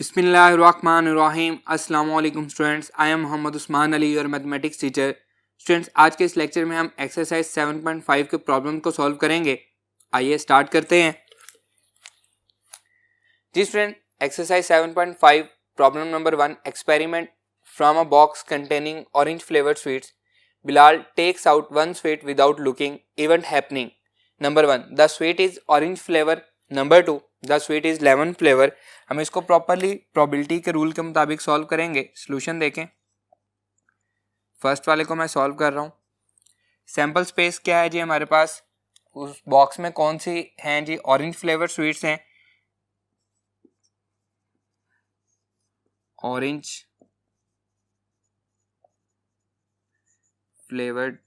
बिस्मिल्लाहिर्रहमानिर्रहीम। अस्सलाम वालेकुम students, I am Mohammad Usman Ali your mathematics teacher. Students, आज के इस लेक्चर में हम एक्सरसाइज 7.5 के प्रॉब्लम को सॉल्व करेंगे। आइए स्टार्ट करते हैं। जी student, exercise 7.5 problem number 1, experiment from a box containing orange flavoured sweets. Bilal takes out one sweet without looking, event happening. Number 1, the sweet is orange flavour. Number 2, the sweet is lemon flavour. हम इसको properly probability के rule के मुताबिक solve करेंगे। Solution देखें। First वाले को मैं सॉल्व कर रहा हूँ। सैंपल स्पेस क्या है जी हमारे पास, उस बॉक्स में कौन सी हैं जी, ऑरेंज फ्लेवर स्वीट्स हैं। Orange flavoured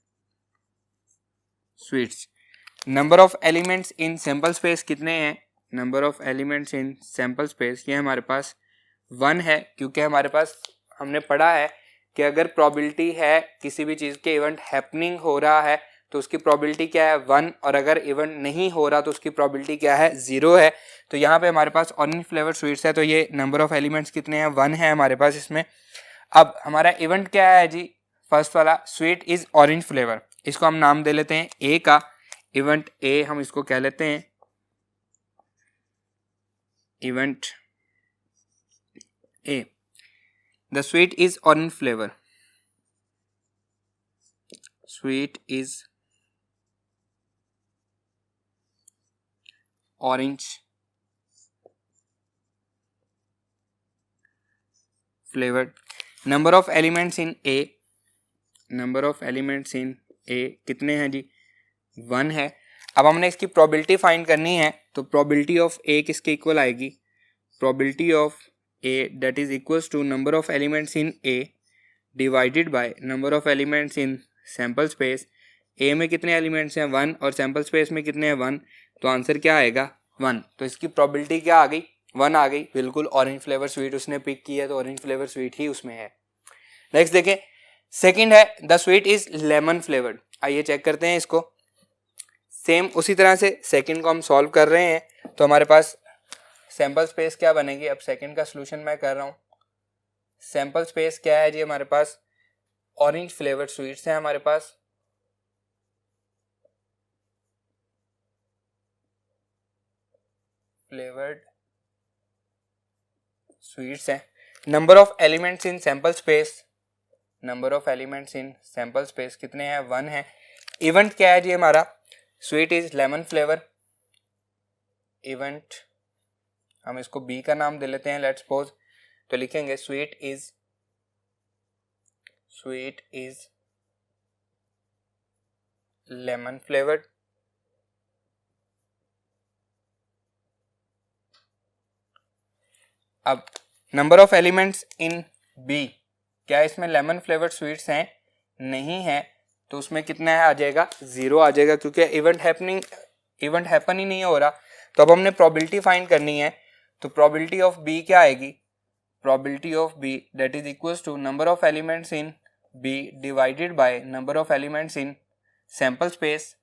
sweets. Number of elements in sample space कितने हैं? Number of elements in sample space ये हमारे पास 1 है, क्योंकि हमारे पास हमने पढ़ा है कि अगर प्रोबेबिलिटी है किसी भी चीज़ के इवेंट हैपनिंग हो रहा है तो उसकी प्रोबेबिलिटी क्या है 1, और अगर इवेंट नहीं हो रहा तो उसकी प्रोबेबिलिटी क्या है 0 है। तो यहाँ पे हमारे पास ऑरेंज फ्लेवर स्वीट्स है, तो ये नंबर ऑफ एलिमेंट्स कितने हैं? 1 है हमारे पास इसमें। अब हमारा इवेंट क्या है जी? फर्स्ट वाला स्वीट इज ऑरेंज फ्लेवर, इसको हम नाम दे लेते हैं ए का। इवेंट ए हम इसको कह लेते हैं event A. The sweet is orange flavour. Sweet is orange flavoured. Number of elements in A, number of elements in A कितने हैं जी? 1 है। अब हमने इसकी प्रोबेबिलिटी फाइंड करनी है, तो प्रोबेबिलिटी ऑफ ए किसके इक्वल आएगी? Probability of A that is equals to number of elements in A divided by number of elements in sample space. A में कितने एलिमेंट्स हैं? 1, और सैंपल स्पेस में कितने हैं? 1। तो आंसर क्या आएगा? 1। तो इसकी प्रोबेबिलिटी क्या आ गई? 1 आ गई। बिल्कुल ऑरेंज फ्लेवर स्वीट उसने पिक की है, तो ऑरेंज फ्लेवर स्वीट ही उसमें है। नेक्स्ट देखें, सेकंड है the sweet is lemon flavoured. आइए चेक करते हैं इसको। सेम उसी तरह से सेकंड को हम सॉल्व कर रहे हैं, तो हमारे पास सैंपल स्पेस क्या बनेगी? अब सेकंड का सॉल्यूशन मैं कर रहा हूँ। सैंपल स्पेस क्या है जी हमारे पास? ऑरेंज फ्लेवर्ड स्वीट्स हैं हमारे पास। फ्लेवर्ड स्वीट्स हैं। Number of elements in sample space, number of elements in sample space कितने हैं? 1 है। इवेंट क्या है जी हमारा? Sweet is lemon flavour. Event हम इसको बी का नाम दे लेते हैं, लेट्स सपोज। तो लिखेंगे स्वीट इज लेमन फ्लेवर्ड। अब number of elements in B, क्या इसमें लेमन फ्लेवर्ड स्वीट्स हैं? नहीं है, तो उसमें कितना है आ जाएगा? 0 आ जाएगा, क्योंकि इवेंट हैपन ही नहीं हो रहा। तो अब हमने प्रोबेबिलिटी फाइंड करनी है, तो प्रोबेबिलिटी ऑफ बी क्या आएगी? Probability of B that is equals to number of elements in B divided by number of elements in sample space.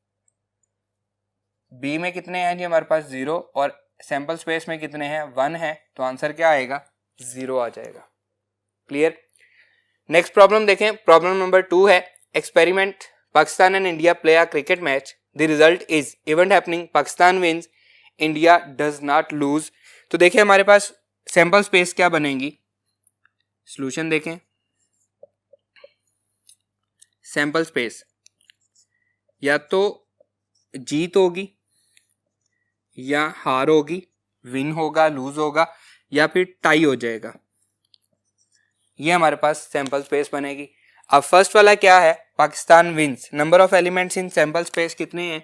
B में कितने हैं जी हमारे पास? 0, और सैंपल स्पेस में कितने हैं? 1 है, तो आंसर क्या आएगा? 0 आ जाएगा। क्लियर? नेक्स्ट प्रॉब्लम देखें। प्रॉब्लम नंबर 2 है experiment Pakistan and India play a cricket match. The result is event happening, Pakistan wins, India does not lose. तो देखिए हमारे पास सैंपल स्पेस क्या बनेगी? सॉल्यूशन देखें। सैंपल स्पेस या तो जीत होगी या हार होगी, विन होगा, लूज होगा, या फिर टाई हो जाएगा। ये हमारे पास सैंपल स्पेस बनेगी। अब फर्स्ट वाला क्या है? Pakistan wins. Number of elements in sample space कितने हैं?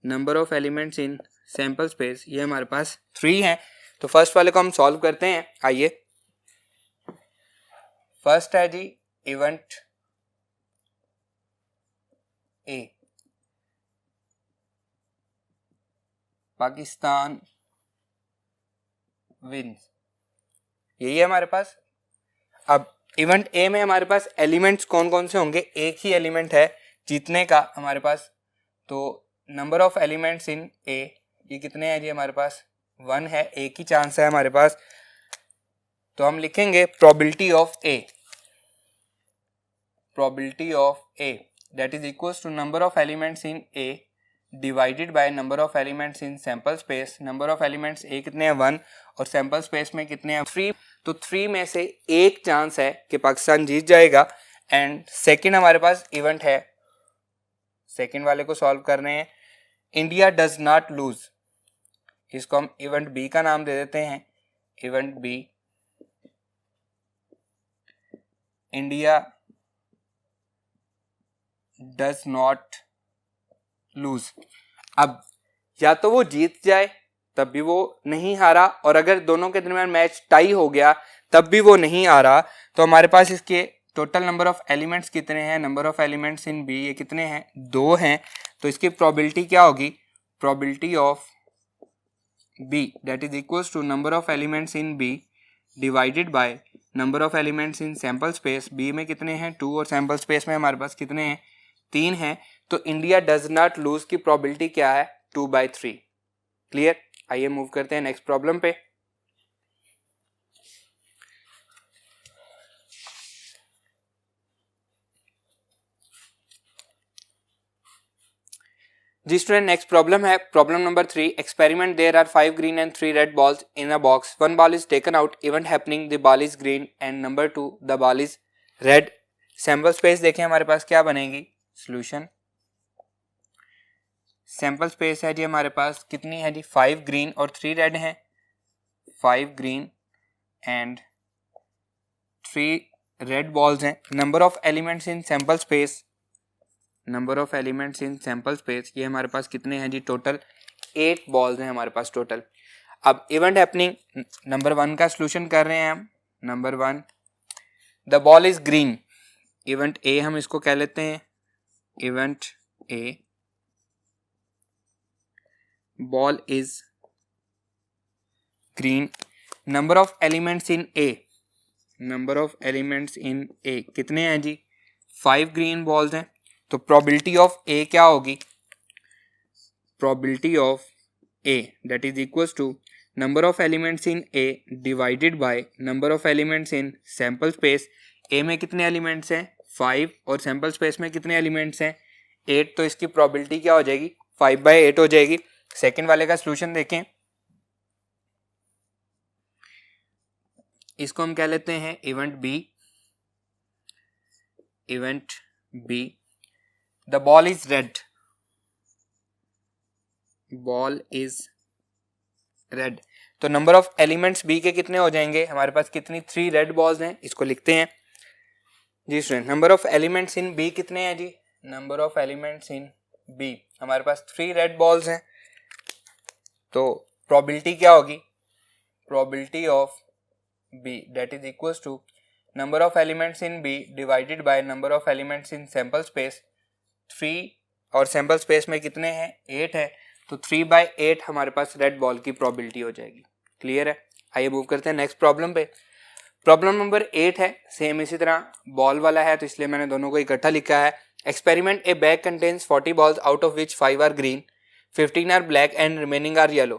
Number of elements in sample space ये हमारे पास 3 हैं। तो फर्स्ट वाले को हम सॉल्व करते हैं। आइए, फर्स्ट है जी इवेंट ए, पाकिस्तान विंस, यही है हमारे पास। अब इवेंट ए में हमारे पास एलिमेंट्स कौन कौन से होंगे? एक ही एलिमेंट है जीतने का हमारे पास। तो number of elements in A ये कितने हैं जी हमारे पास? 1 है, एक ही चांस है हमारे पास। तो हम लिखेंगे probability of A, probability of A that is equals to number of elements in A divided by number of elements in sample space. Number of elements A कितने हैं 1 और सैंपल स्पेस में कितने हैं 3, तो 3 में से एक चांस है कि पाकिस्तान जीत जाएगा। एंड सेकंड हमारे पास इवेंट है, सेकंड वाले को सॉल्व कर रहे हैं। इंडिया डज नॉट लूज, इसको हम इवेंट बी का नाम दे देते हैं, event B. India does not lose. अब या तो वो जीत जाए तब भी वो नहीं हारा, और अगर दोनों के दरमियान मैच टाई हो गया तब भी वो नहीं आ रहा, तो हमारे पास इसके टोटल नंबर ऑफ एलिमेंट्स कितने हैं, number of elements in B ये कितने हैं 2 हैं, तो इसकी प्रोबेबिलिटी क्या होगी, probability of B that is equals to number of elements in B divided by number of elements in sample space. B में कितने हैं 2 और सैंपल स्पेस में हमारे पास कितने हैं 3 हैं, तो इंडिया डज नॉट लूज की प्रोबेबिलिटी क्या है 2/3। क्लियर। आइए मूव करते हैं नेक्स्ट प्रॉब्लम पे। जी स्टूडेंट, नेक्स्ट प्रॉब्लम है problem number 3। Experiment, there are 5 green and 3 red balls in a box. 1 ball is taken out, event happening the ball is green and number 2 the ball is red. Sample space देखें हमारे पास क्या बनेगी, solution. Sample space है जी हमारे पास कितनी है जी 5 green और 3 red हैं, 5 ग्रीन एंड 3 रेड बॉल्स हैं। Number of elements in sample space, number of elements in sample space ये हमारे पास कितने हैं जी टोटल 8 बॉल्स हैं हमारे पास टोटल। अब इवेंट हैपनिंग नंबर 1 का सॉल्यूशन कर रहे हैं हम। Number 1 the ball is green, event A हम इसको कह लेते हैं, event A ball is green. Number of elements in A, number of elements in A कितने हैं जी 5 ग्रीन बॉल्स हैं, तो प्रोबेबिलिटी ऑफ ए क्या होगी, probability of A that is equals to number of elements in A divided by number of elements in sample space. A में कितने elements हैं 5 और सैंपल स्पेस में कितने एलिमेंट्स हैं 8, तो इसकी प्रोबेबिलिटी क्या हो जाएगी 5/8 हो जाएगी। सेकंड वाले का सॉल्यूशन देखें, इसको हम कह लेते हैं event B, event B the ball is red, ball is red. तो नंबर ऑफ एलिमेंट्स बी के कितने हो जाएंगे हमारे पास कितनी 3 रेड बॉल्स हैं, इसको लिखते हैं जी student. Number of elements in B कितने हैं जी, number of elements in B हमारे पास 3 रेड बॉल्स हैं, तो प्रोबेबिलिटी क्या होगी, probability of B that is equals to number of elements in B divided by number of elements in sample space. 3 और सैंपल स्पेस में कितने हैं 8 है, तो 3/8 हमारे पास रेड बॉल की प्रोबेबिलिटी हो जाएगी। क्लियर है। आइए मूव करते हैं नेक्स्ट प्रॉब्लम पे। प्रॉब्लम नंबर 8 है, सेम इसी तरह बॉल वाला है तो इसलिए मैंने दोनों को इकट्ठा लिखा है। Experiment, A bag contains 40 balls out of which 5 are green, 15 are black and remaining are yellow.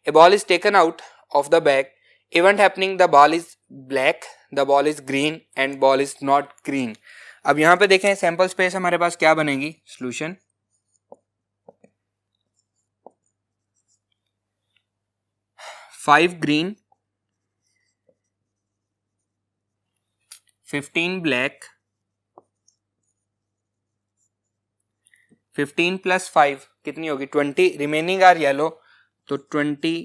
A ball is taken out of the bag. Event happening, the ball is black, the ball is green and ball is not green. अब यहाँ पे देखें sample space हमारे पास क्या बनेगी, solution. Five green 15 black, 15 + 5 कितनी होगी 20, remaining are yellow, तो 20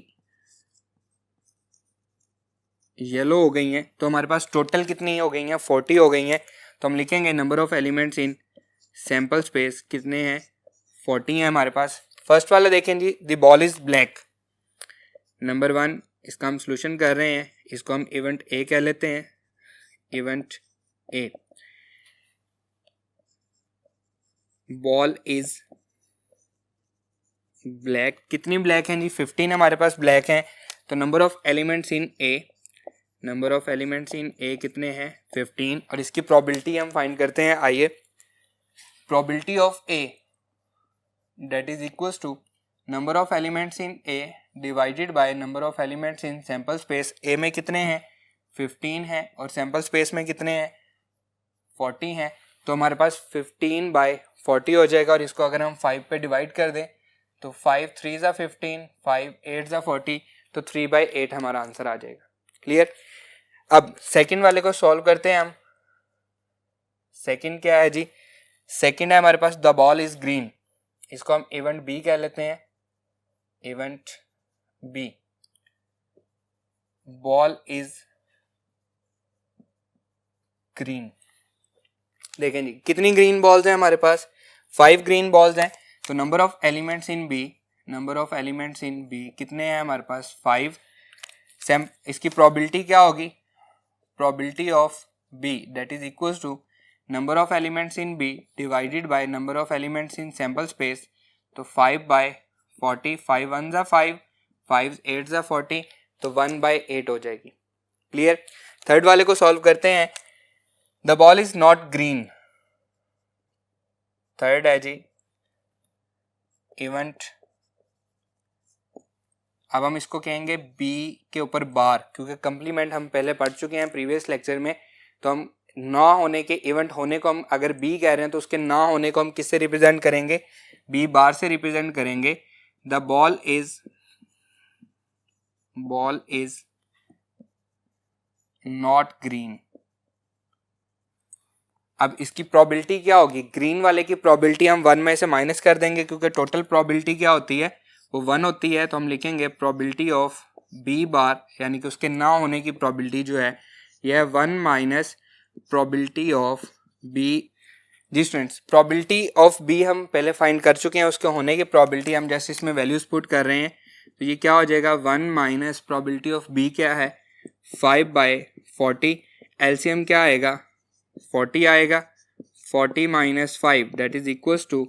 येलो हो गई हैं, तो हमारे पास टोटल कितनी हो गई हैं 40 हो गई हैं। तो हम लिखेंगे number of elements in sample space कितने हैं 40 हैं हमारे पास। फर्स्ट वाला देखें जी, the ball is black, number 1 इसका हम सॉल्यूशन कर रहे हैं, इसको हम इवेंट ए कह लेते हैं, event A ball is black. कितनी ब्लैक हैं जी 15 हमारे पास ब्लैक हैं, तो number of elements in A, number of elements in A कितने हैं 15, और इसकी प्रोबेबिलिटी हम फाइंड करते हैं। आइए, probability of A that is equals to number of elements in A divided by number of elements in sample space. A में कितने हैं 15 है और सैम्पल स्पेस में कितने हैं 40 हैं, तो हमारे पास 15/40 हो जाएगा। और इसको अगर हम 5 पे डिवाइड कर दें तो 5 3 ज़ा 15, 5 8 ज़ा 40, तो 3/8 हमारा आंसर आ जाएगा। क्लियर। अब सेकंड वाले को सॉल्व करते हैं हम। सेकंड क्या है जी, सेकंड है हमारे पास द बॉल इज ग्रीन, इसको हम इवेंट बी कह लेते हैं। Event B, ball is green. देखें जी कितनी ग्रीन बॉल्स हैं हमारे पास, 5 ग्रीन बॉल्स हैं। तो number of elements in B, number of elements in B कितने हैं हमारे पास 5। इसकी प्रोबेबिलिटी क्या होगी, probability of B that is equal to number of elements in B divided by number of elements in sample space. तो 5/40, 5 1 ज़ा 5, 5 8 ज़ा 40, तो 1/8 हो जाएगी। क्लियर। थर्ड वाले को सॉल्व करते हैं। The ball is not green, third है जी इवेंट। अब हम इसको कहेंगे बी के ऊपर बार, क्योंकि कंप्लीमेंट हम पहले पढ़ चुके हैं प्रीवियस लेक्चर में। तो हम ना होने के इवेंट होने को हम अगर बी कह रहे हैं तो उसके ना होने को हम किससे रिप्रेजेंट करेंगे, बी बार से रिप्रेजेंट करेंगे। The ball is not green. अब इसकी प्रोबेबिलिटी क्या होगी, ग्रीन वाले की प्रोबेबिलिटी हम 1 में से माइनस कर देंगे, क्योंकि टोटल प्रोबेबिलिटी क्या होती है वो 1 होती है। तो हम लिखेंगे प्रोबेबिलिटी ऑफ बी बार, यानी कि उसके ना होने की प्रोबेबिलिटी जो है यह है 1 माइनस प्रोबेबिलिटी ऑफ बी। जी स्टूडेंट्स, प्रोबेबिलिटी ऑफ बी हम पहले फाइंड कर चुके हैं, उसके होने की प्रोबेबिलिटी हम जैसे इसमें वैल्यूज पुट कर रहे हैं। तो ये क्या हो जाएगा 1 माइनस प्रोबेबिलिटी ऑफ बी क्या है 5/40, एलसीएम क्या आएगा 40 आएगा, 40 minus 5 that is equals to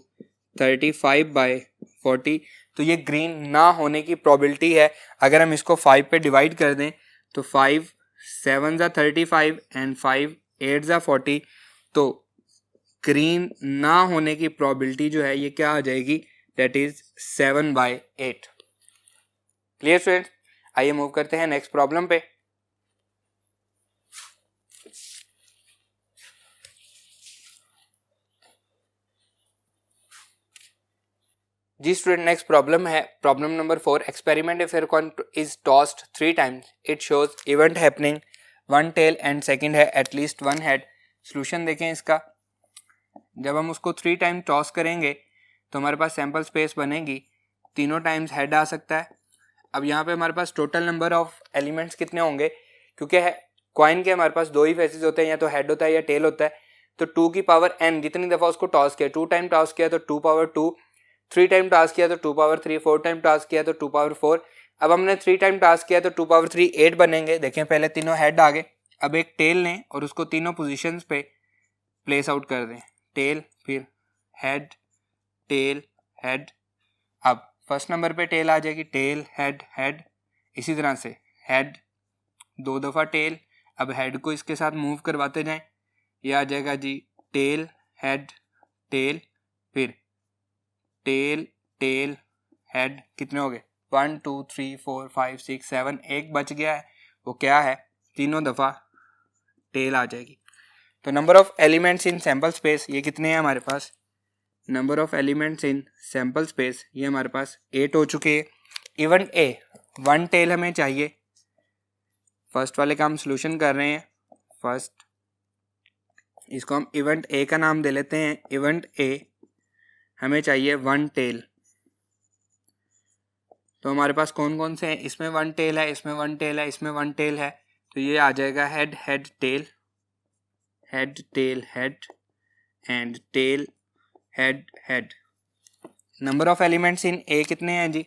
35/40। तो ये ग्रीन ना होने की प्रोबेबिलिटी है। अगर हम इसको 5 पे डिवाइड कर दें तो 5 7 ज़ा 35 एंड 5 8 ज़ा 40, तो ग्रीन ना होने की प्रोबेबिलिटी जो है ये क्या आ जाएगी, दैट इज 7/8। Clear students. आइए मूव करते हैं नेक्स्ट प्रॉब्लम पे। जी स्टूडेंट, नेक्स्ट प्रॉब्लम है problem number 4। Experiment if a coin is tossed 3 times it shows event happening 1 tail and second है एटलीस्ट 1 हेड। सॉल्यूशन देखें इसका। जब हम उसको 3 टाइम टॉस करेंगे तो हमारे पास सैंपल स्पेस बनेगी, तीनों टाइम्स हेड आ सकता है। अब यहाँ पे हमारे पास टोटल नंबर ऑफ एलिमेंट्स कितने होंगे, क्योंकि कॉइन के हमारे पास 2 ही फेसेस होते हैं, या तो हेड होता है या टेल होता है। तो 2 की पावर n जितनी दफ़ा उसको टॉस किया, 2 टाइम टॉस किया तो 2/2, 3 टाइम टॉस किया तो 2/3, 4 टाइम टॉस किया तो 2/4। अब हमने 3 टाइम टॉस किया तो 2/3 8 बनेंगे। देखें पहले तीनों हेड आ गए, अब एक टेल लें और उसको तीनों पोजीशंस पे प्लेस आउट कर दें। टेल, फिर हेड, टेल, हेड। अब फर्स्ट नंबर पे टेल आ जाएगी, टेल हेड हेड। इसी तरह से हेड 2 दफ़ा टेल, अब हेड को इसके साथ मूव करवाते जाएं, ये आ जाएगा जी टेल हेड टेल, फिर टेल टेल हेड। कितने हो गए 1 2 3 4 5 6 7, एक बच गया है, वो क्या है, तीनों दफ़ा टेल आ जाएगी। तो number of elements in sample space ये कितने हैं हमारे पास, number of elements in sample space ये हमारे पास 8 हो चुके हैं। इवेंट ए 1 टेल हमें चाहिए। फर्स्ट वाले का हम सोल्यूशन कर रहे हैं। फर्स्ट इसको हम इवेंट ए का नाम दे लेते हैं। इवेंट ए हमें चाहिए 1 टेल। तो हमारे पास कौन कौन से हैं, इसमें 1 टेल है, इसमें 1 टेल है, इसमें 1 टेल है। तो ये आ जाएगा head head tail, head tail head and tail head head. Number of elements in A कितने हैं जी,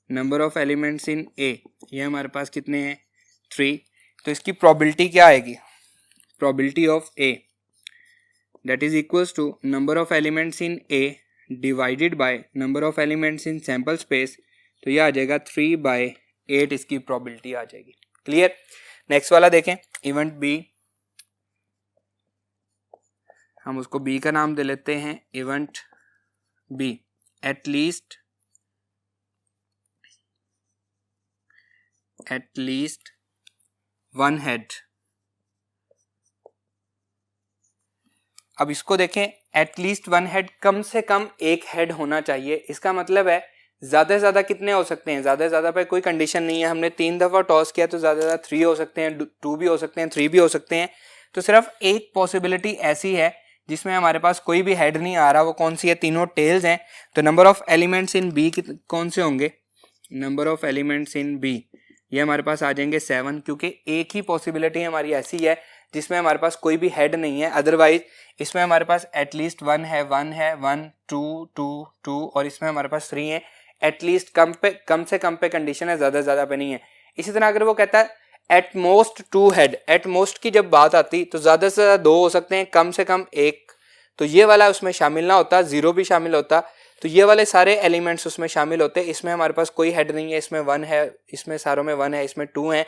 number of elements in A ये हमारे पास कितने हैं 3। तो इसकी प्रोबेबिलिटी क्या आएगी, probability of A that is equals to number of elements in A divided by number of elements in sample space. तो ये आ जाएगा 3/8 इसकी प्रोबेबिलिटी आ जाएगी। क्लियर। नेक्स्ट वाला देखें, इवेंट बी, हम उसको बी का नाम दे लेते हैं event B. At least 1 one head. अब इसको देखें, एटलीस्ट वन हेड, कम से कम एक हेड होना चाहिए। इसका मतलब है ज्यादा से ज्यादा कितने हो सकते हैं, ज्यादा से ज्यादा पे कोई कंडीशन नहीं है। हमने 3 दफा टॉस किया तो ज्यादा से ज्यादा 3 हो सकते हैं, 2 भी हो सकते हैं, 3 भी हो सकते हैं। तो सिर्फ एक पॉसिबिलिटी ऐसी है जिसमें हमारे पास कोई भी हेड नहीं आ रहा, वो कौन सी है, तीनों टेल्स हैं। तो number of elements in B कौन से होंगे, number of elements in B ये हमारे पास आ जाएंगे 7, क्योंकि एक ही पॉसिबिलिटी हमारी ऐसी है जिसमें हमारे पास कोई भी हेड नहीं है। अदरवाइज इसमें हमारे पास एटलीस्ट 1 है, 1 2 2 2 और इसमें हमारे पास 3 है। एटलीस्ट कम से कम पे कंडीशन है, ज्यादा ज्यादा पे नहीं है। इसी तरह अगर वो कहता है at most 2 head, at most की जब बात आती तो ज्यादा से ज्यादा 2 हो सकते हैं, कम से कम एक, तो ये वाला उसमें शामिल ना होता, 0 भी शामिल होता, तो ये वाले सारे एलिमेंट्स उसमें शामिल होते। इसमें हमारे पास कोई हेड नहीं है, इसमें 1 है, इसमें सारों में 1 है, इसमें 2 है।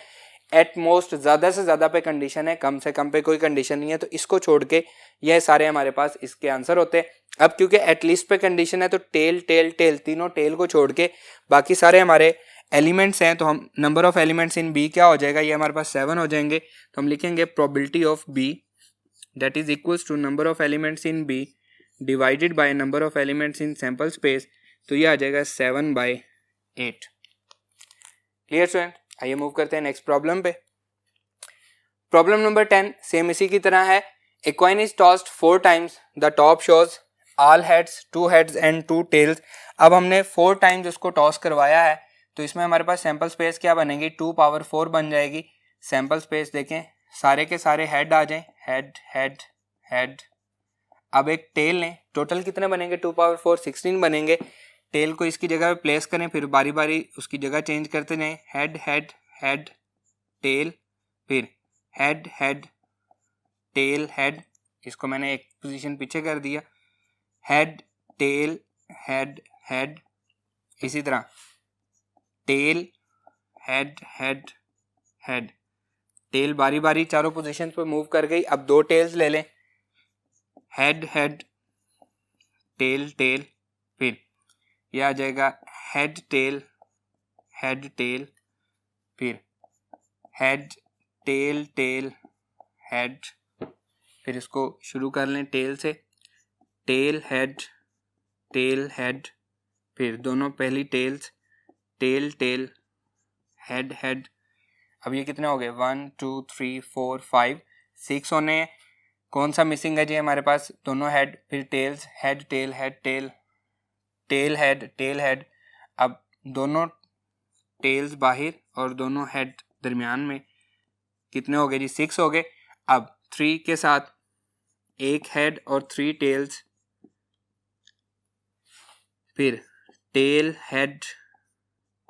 एट मोस्ट ज्यादा से ज्यादा पे कंडीशन है, कम से कम पे कोई कंडीशन नहीं है, तो इसको छोड़ के यह सारे हमारे पास इसके आंसर होते हैं। अब क्योंकि एटलीस्ट पे कंडीशन है तो टेल टेल टेल, तीनों टेल को छोड़ के बाकी सारे हमारे एलिमेंट्स हैं। तो हम number of elements in B क्या हो जाएगा, ये हमारे पास 7 हो जाएंगे। तो हम लिखेंगे probability of B that is equals to number of elements in B divided by number of elements in sample space. तो ये आ जाएगा 7/8। क्लियर स्टूडेंट, आइए मूव करते हैं नेक्स्ट प्रॉब्लम पे। प्रॉब्लम नंबर 10 सेम इसी की तरह है। A coin is tossed 4 times, the top shows all heads, 2 heads and 2 tails. अब हमने 4 टाइम्स उसको टॉस करवाया है, तो इसमें हमारे पास सैंपल स्पेस क्या बनेगी, 2 पावर 4 बन जाएगी। सैंपल स्पेस देखें, सारे के सारे हेड आ जाएं, हेड हेड हेड। अब एक टेल लें, टोटल कितने बनेंगे, 2 पावर 4 16 बनेंगे। टेल को इसकी जगह पे प्लेस करें, फिर बारी बारी उसकी जगह चेंज करते जाएं, हेड हेड हेड टेल, फिर हेड हेड टेल हेड। इसको मैंने एक पोजीशन पीछे कर दिया, हेड टेल हेड हेड। इसी तरह tail head head head, tail बारी बारी चारों पोजीशन पे मूव कर गई। अब 2 टेल्स ले लें, हेड हेड टेल टेल, फिर यह आ जाएगा हेड टेल टेल, फिर हेड टेल टेल हेड। फिर इसको शुरू कर लें टेल से, टेल हेड, फिर दोनों पहली tails, tail tail head head. अब ये कितने हो गए, 1 2 3 4 5 6 होने हैं। कौन सा मिसिंग है जी हमारे पास, दोनों हेड, फिर tails, head tail head tail, tail head. अब दोनों टेल्स बाहर और दोनों हेड दरमियान में, कितने हो गए जी, 6 हो गए। अब 3 के साथ एक हेड और 3 टेल्स, फिर टेल हेड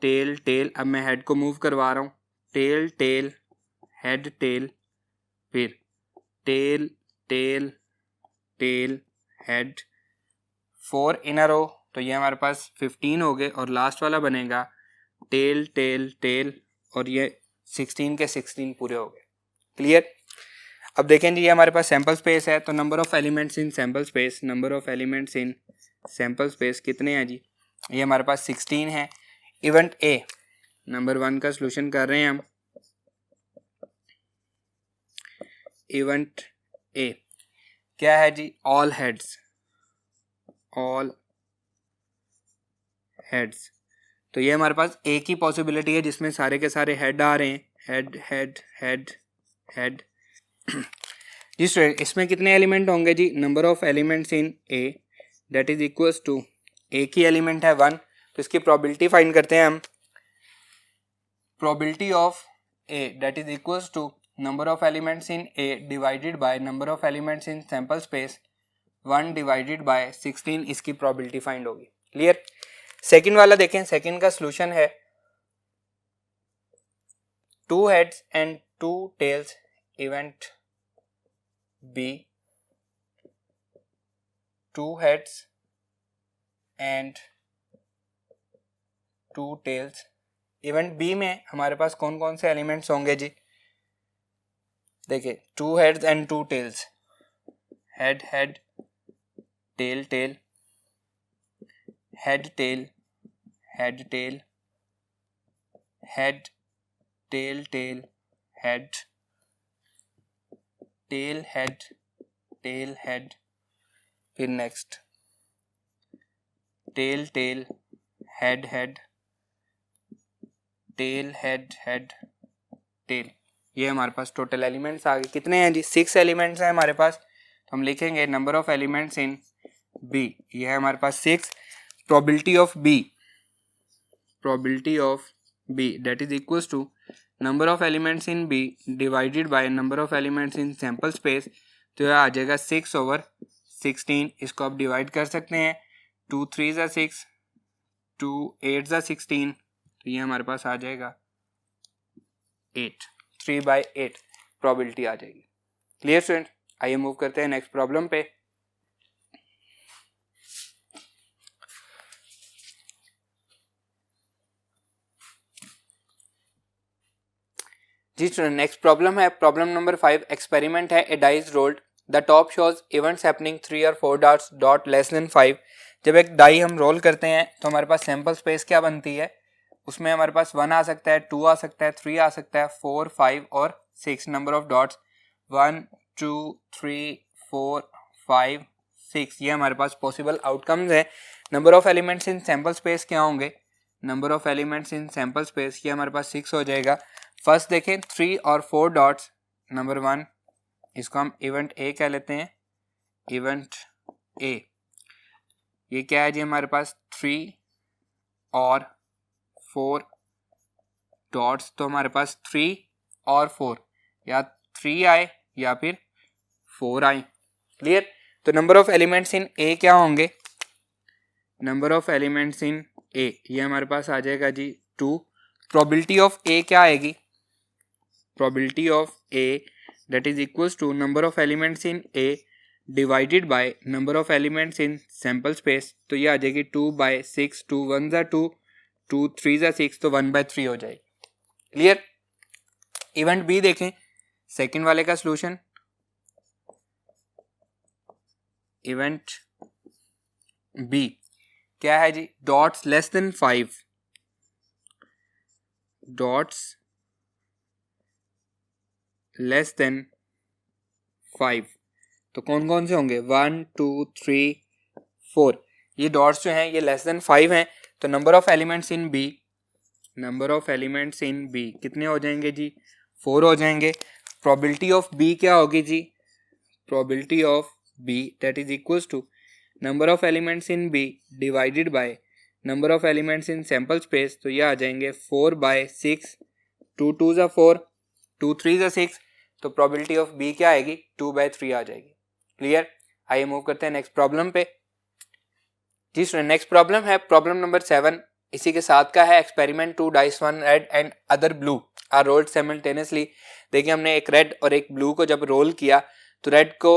टेल टेल। अब मैं हेड को मूव करवा रहा हूँ, टेल टेल हेड टेल, फिर टेल टेल टेल हेड। 4 इन अ रो, तो ये हमारे पास 15 हो गए। और लास्ट वाला बनेगा टेल टेल टेल, और ये 16 के 16 पूरे हो गए। क्लियर। अब देखें जी, ये हमारे पास सैंपल स्पेस है, तो number of elements in sample space, number of elements in sample space कितने हैं जी, ये हमारे पास 16 है। इवेंट ए, नंबर 1 का सॉल्यूशन कर रहे हैं हम। इवेंट ए क्या है जी, ऑल हेड्स, ऑल हेड्स। तो ये हमारे पास एक ही पॉसिबिलिटी है जिसमें सारे के सारे हेड आ रहे हैं, हेड हेड हेड हेड। जी स्टूडेंट, इसमें कितने एलिमेंट होंगे जी, number of elements in A that is equals to, एक ही एलिमेंट है 1, तो इसकी प्रोबेबिलिटी फाइंड करते हैं हम। Probability of A that is equals to number of elements in A divided by number of elements in sample space 1 divided by 16, इसकी probability find होगी। क्लियर। सेकंड वाला देखें, सेकंड का सॉल्यूशन है 2 heads and 2 tails, event B 2 heads and 2 tails। Event B में हमारे पास कौन कौन से एलिमेंट्स होंगे जी, देखिए 2 heads and 2 tails, head head tail tail, head tail head tail, head tail tail head, tail head, tail head, फिर next tail tail, head head, tail head head, tail. ये हमारे पास टोटल एलिमेंट्स आ गए। कितने हैं जी? 6 elements हैं हमारे पास। तो हम लिखेंगे number of elements in B, ये है हमारे पास 6। Probability of B, probability of B that is equals to number of elements in B divided by number of elements in sample space. तो यह आ जाएगा 6/16। इसको आप डिवाइड कर सकते हैं, 2 3 ज़ा 6, 2 8 ज़ा 16, तो ये हमारे पास आ जाएगा 8, 3/8 प्रोबेबिलिटी आ जाएगी। Clear student? आइए मूव करते हैं नेक्स्ट प्रॉब्लम पे। जी स्टूडेंट, नेक्स्ट प्रॉब्लम है प्रॉब्लम नंबर 5। एक्सपेरिमेंट है, a dice rolled, the top shows events happening 3 और 4 डॉट्स डॉट लेस देन 5। जब एक डाई हम रोल करते हैं तो हमारे पास सैंपल स्पेस क्या बनती है? उसमें हमारे पास 1 आ सकता है, 2 आ सकता है, 3 आ सकता है, 4 5 और 6 नंबर ऑफ डॉट्स 1 2 3 4 5 6, ये हमारे पास पॉसिबल आउटकम्स है। Number of elements in sample space क्या होंगे? Number of elements in sample space ये हमारे पास 6 हो जाएगा। फर्स्ट देखें 3 और 4 डॉट्स, नंबर 1 इसको हम इवेंट ए कह लेते हैं, इवेंट ए। ये क्या है जी? हमारे पास 3 और 4 डॉट्स, तो हमारे पास 3 और 4, या 3 आए या फिर 4 आए। क्लियर? तो नंबर ऑफ एलिमेंट्स इन ए क्या होंगे? Number of elements in A ये हमारे पास आ जाएगा जी 2। प्रोबेबिलिटी ऑफ ए क्या आएगी? Probability of A that is equals to number of elements in A divided by number of elements in sample space. तो ये आ जाएगी 2/6, 2 1 ज़ा 2, 2 3 ज़ा 6, तो 1/3 हो जाएगी। क्लियर? इवेंट बी देखें, सेकंड वाले का सॉल्यूशन। इवेंट बी क्या है जी? Dots less than 5, dots less than 5, तो कौन कौन से होंगे? 1 2 3 4। ये डॉट्स जो हैं ये लेस देन 5 हैं, तो number of elements in B, number of elements in B कितने हो जाएंगे जी? 4 हो जाएंगे। प्रोबेबिलिटी ऑफ बी क्या होगी जी? Probability of B that is equals to number of elements in B divided by number of elements in sample space. तो ये आ जाएंगे 4/6, 2 2 ज़ा 4, 2 3 ज़ा 6, तो प्रोबेबिलिटी ऑफ बी क्या आएगी? 2/3 आ जाएगी। क्लियर? आइए मूव करते हैं नेक्स्ट प्रॉब्लम पे। जी स्टूडेंट, नेक्स्ट प्रॉब्लम है प्रॉब्लम नंबर 7। इसी के साथ का है experiment 2 dice, 1 red and other blue are rolled simultaneously. देखिए हमने एक रेड और एक ब्लू को जब रोल किया तो रेड को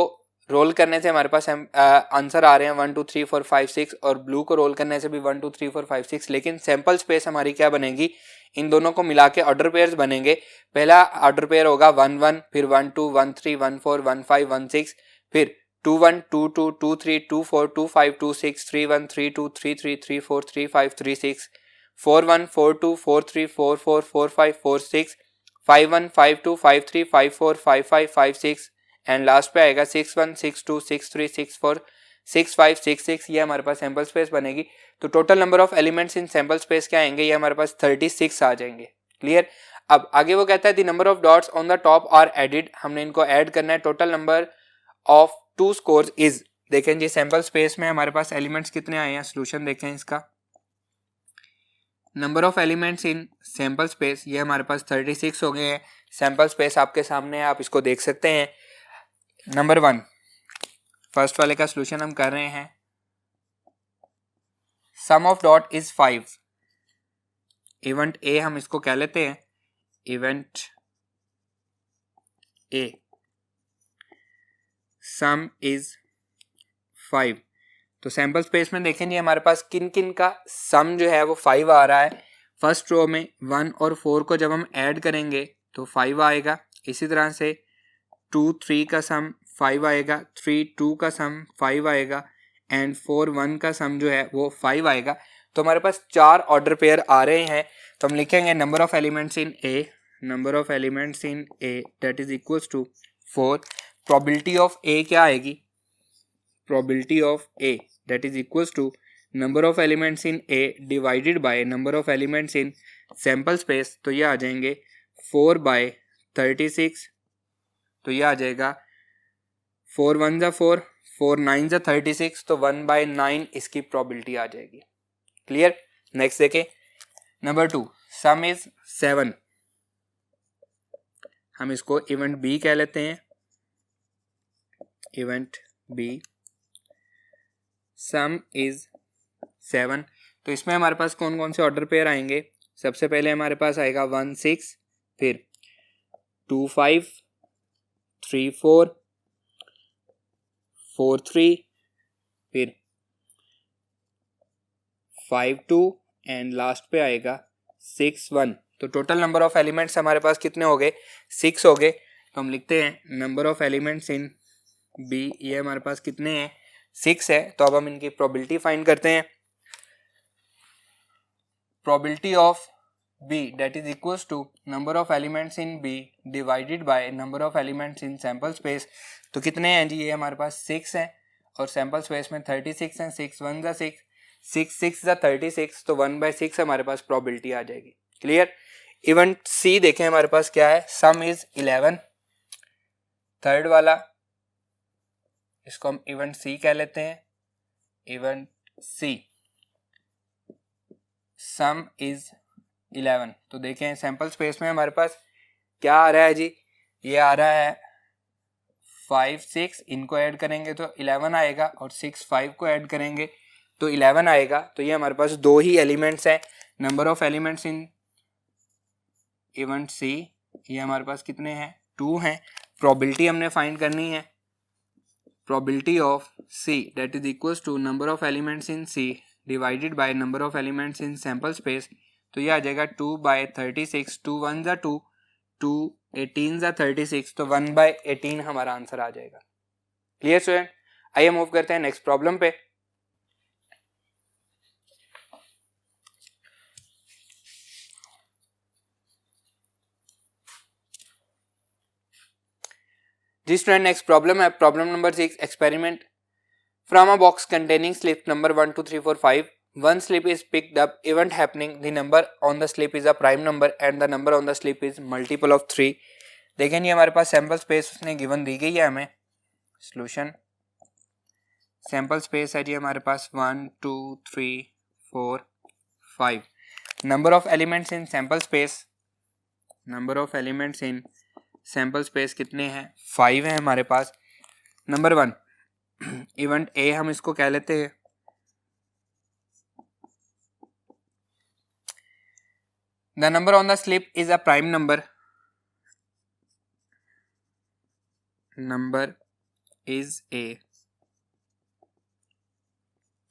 रोल करने से हमारे पास आंसर आ रहे हैं 1 2 3 4 5 6, और ब्लू को रोल करने से भी 1 2 3 4 5 6, लेकिन सैंपल स्पेस हमारी क्या बनेगी? इन दोनों को मिला के ऑर्डर पेयर्स बनेंगे। पहला ऑर्डर पेयर होगा 1 1, फिर 1 2 1 3 1 4 1 5 1 6, फिर 2 1 2 2 2 3 2 4 2 5 2 6 3 1 3 2 3 3 3 4 3 5 3 6, 4 1 4 2 4 3 4 4 4 5 4 6, 5 1 5 2 5 3 5 4 5 5 5 6, एंड लास्ट पे आएगा 6 1 6 2 6 3 6 4 6 5 6 6। ये हमारे पास सैंपल स्पेस बनेगी। तो total number of elements in sample space क्या आएंगे? ये हमारे पास 36 आ जाएंगे। क्लियर? अब आगे वो कहता है the number of dots on the top are added, हमने इनको ऐड करना है। Total number of 2 scores is, देखें जी सैंपल स्पेस में हमारे पास एलिमेंट्स कितने आए हैं? सोल्यूशन देखें इसका। Number of elements in sample space ये हमारे पास 36 हो गए हैं। सैंपल स्पेस आपके सामने है, आप इसको देख सकते हैं। नंबर 1 फर्स्ट वाले का सॉल्यूशन हम कर रहे हैं। Sum of dot is 5, event A हम इसको कह लेते हैं, इवेंट ए सम इज 5। तो सैंपल स्पेस में देखेंगे हमारे पास किन किन का सम जो है वो 5 आ रहा है। फर्स्ट रो में 1 और 4 को जब हम ऐड करेंगे तो 5 आएगा। इसी तरह से 2 3 का सम 5 आएगा, 3 2 का सम 5 आएगा, एंड 4 1 का सम जो है वो 5 आएगा। तो हमारे पास 4 ऑर्डर पेयर आ रहे हैं। तो हम लिखेंगे number of elements in A, number of elements in A that is equals to 4. Probability of A क्या आएगी, probability of A that is equals to number of elements in A divided by number of elements in sample space. तो ये आ जाएंगे 4/36. तो ये आ जाएगा 4 1 जा 4, 4 9 जा 36. तो 1/9 इसकी प्रोबेबिलिटी आ जाएगी. क्लियर. नेक्स्ट देखें नंबर 2. Some is 7. हम इसको इवेंट बी कह लेते हैं. Event be some is 7. तो इसमें हमारे पास कौन कौन से ऑर्डर पेयर आएंगे. सबसे पहले हमारे पास आएगा 1 6, फिर 2 5, 3 4, 4 3, फिर 5 2 एंड लास्ट पे आएगा 6 1. तो टोटल नंबर ऑफ एलिमेंट्स हमारे पास कितने हो गए, 6 हो गए. तो हम लिखते हैं number of elements in B, ये हमारे पास कितने हैं, 6 है. तो अब हम इनकी प्रोबेबिलिटी फाइंड करते हैं. Probability of B that is equals to number of elements in B divided by number of elements in sample space. तो कितने हैं जी, ये हमारे पास 6 हैं और सैम्पल स्पेस में 36 हैं. 6 1 जा 6, 6 6 जा 36. तो 1/6 हमारे पास प्रोबेबिलिटी आ जाएगी. क्लियर. इवेंट सी देखें हमारे पास क्या है, सम इज 11. थर्ड वाला इसको हम इवेंट सी कह लेते हैं. Event C sum is 11. तो देखें सैंपल स्पेस में हमारे पास क्या आ रहा है जी, ये आ रहा है 5 6, इनको ऐड करेंगे तो 11 आएगा और 6 5 को ऐड करेंगे तो 11 आएगा. तो ये हमारे पास दो ही एलिमेंट्स हैं. Number of elements in event C ये हमारे पास कितने हैं, 2 हैं. प्रोबेबिलिटी हमने फाइंड करनी है. Probability of C that is equals to number of elements in C divided by number of elements in sample space. तो ये आ जाएगा 2/36. 2 1 जा 2, 2 18 जा 36. तो 1/18 हमारा आंसर आ जाएगा. Clear student. आइए मूव करते हैं नेक्स्ट प्रॉब्लम पे. जी स्टूडेंट नेक्स्ट प्रॉब्लम है problem number 6. Experiment from a box containing slip number 1 2 3 4 5. One slip is picked up. Event happening. The number on the slip is a prime number and the number on the slip is multiple of 3. देखें ये हमारे पास sample space उसने given the गई है हमें. Solution sample space है जी हमारे पास 1 2 3 4 5. Number of elements in sample space, number of elements in sample space कितने हैं, 5 है हमारे पास. नंबर 1 इवेंट ए हम इसको कह लेते हैं. The number on the slip is a prime number. Number is a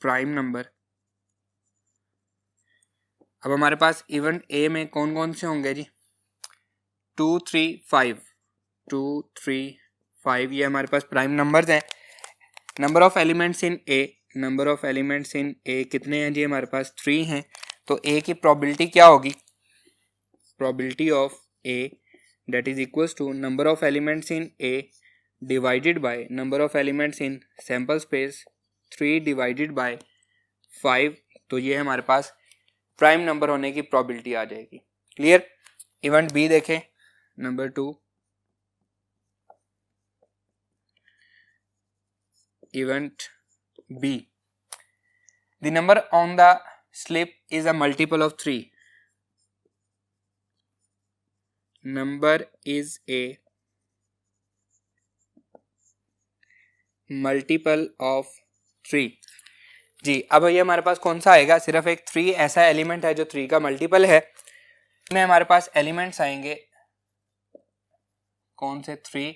prime number. अब हमारे पास इवेंट ए में कौन कौन से होंगे जी, 2 3 5. 2 3 5 ये हमारे पास प्राइम नंबर्स हैं. Number of elements in A, number of elements in A कितने हैं जी, हमारे पास 3 हैं. तो ए की प्रोबेबिलिटी क्या होगी, probability of A that is equals to number of elements in A divided by number of elements in sample space 3 divided by 5. तो ये हमारे पास प्राइम नंबर होने की प्रोबेबिलिटी आ जाएगी. क्लियर. इवेंट बी देखें number 2. Event B the number on the slip is a multiple of 3. Number is a multiple of 3. जी अब ये हमारे पास कौन सा आएगा, सिर्फ एक 3 ऐसा एलिमेंट है जो 3 का मल्टीपल है. में हमारे पास एलिमेंट्स आएंगे कौन से, 3.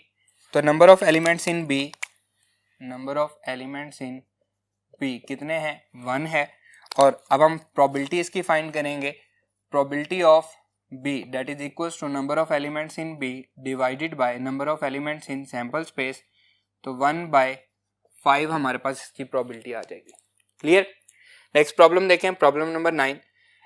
तो number of elements in B, number of elements in B कितने हैं, 1 है. और अब हम प्रोबेबिलिटी इसकी फाइंड करेंगे. Probability of B that is equals to number of elements in B divided by number of elements in sample space. तो 1/5 हमारे पास इसकी प्रोबेबिलिटी आ जाएगी. क्लियर. नेक्स्ट प्रॉब्लम देखें problem number 9.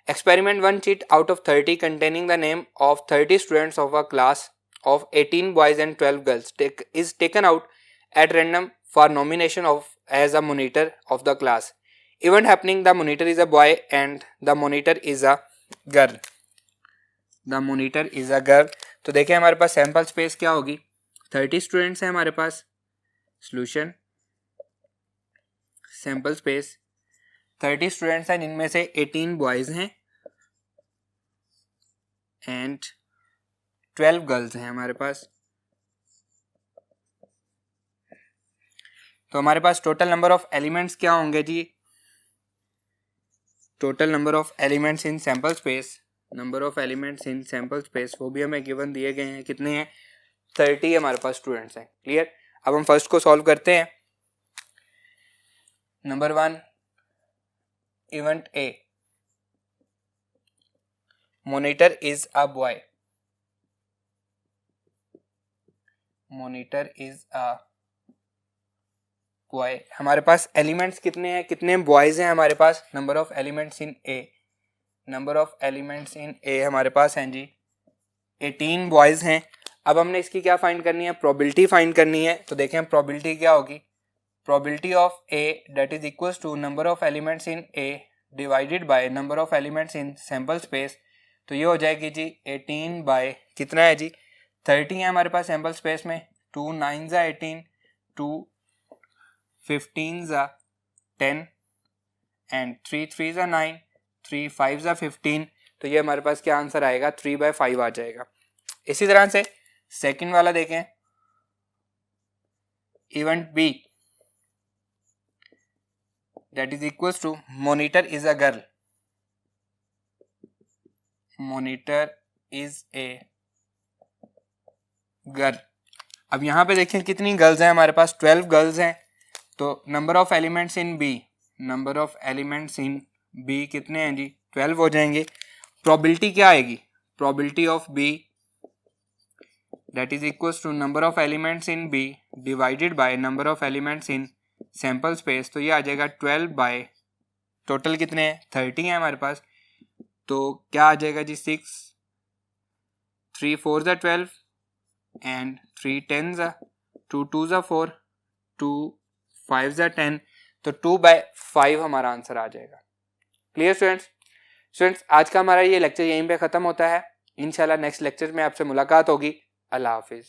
Experiment 1 sheet out of 30 containing the name of 30 students of a class of 18 boys and 12 girls is taken out at random for nomination of as a monitor of the class. Event happening, the monitor is a boy and the monitor is a girl. The monitor is a girl. तो देखिए हमारे पास sample space क्या होगी, 30 students हैं हमारे पास. Solution sample space 30 students हैं जिनमें से 18 बॉयज हैं एंड 12 गर्ल्स हैं हमारे पास. तो हमारे पास टोटल नंबर ऑफ एलिमेंट्स क्या होंगे जी, total number of elements in sample space, number of elements in sample space वो भी हमें गिवन दिए गए हैं. कितने हैं, 30 हमारे पास स्टूडेंट्स हैं. क्लियर. अब हम फर्स्ट को सॉल्व करते हैं. Number 1 event A, monitor is a boy. Monitor is a boy. हमारे पास एलिमेंट्स कितने हैं, कितने बॉयज हैं हमारे पास. Number of elements in A, number of elements in A हमारे पास हैं जी 18 बॉयज हैं. अब हमने इसकी क्या फाइंड करनी है, प्रोबेबिलिटी फाइंड करनी है. तो देखें प्रोबेबिलिटी क्या होगी, probability of A that is equals to number of elements in A divided by number of elements in sample space. तो ये हो जाएगी जी 18 बाय कितना है जी 30 है हमारे पास सैम्पल स्पेस में. 2 9 ज़ा 18, 2 15 ज़ा 10 एंड 3 3 ज़ा 9, 3 5 ज़ा 15. तो ये हमारे पास क्या आंसर आएगा, 3/5 आ जाएगा. इसी तरह से सेकंड वाला देखें, event B that is equals to monitor is a girl. Monitor is a girl. अब यहाँ पे देखें कितनी गर्ल्स हैं हमारे पास, 12 गर्ल्स हैं. तो number of elements in B, number of elements in B कितने हैं जी 12 हो जाएंगे. प्रोबेबिलिटी क्या आएगी, probability of B that is equals to number of elements in B divided by number of elements in sample space. तो ये आ जाएगा 12 बाय टोटल कितने हैं 30 हैं हमारे पास. तो क्या आ जाएगा जी 6, 3 4 ज़ा 12 एंड 3 10 ज़ा 2 2 ज़ा 4, 2 5 ज़ा 10. तो 2/5 हमारा आंसर आ जाएगा. क्लियर स्टूडेंट्स आज का हमारा ये लेक्चर यहीं पे ख़त्म होता है. इंशाल्लाह नेक्स्ट लेक्चर में आपसे मुलाकात होगी. अल्लाह हाफिज़.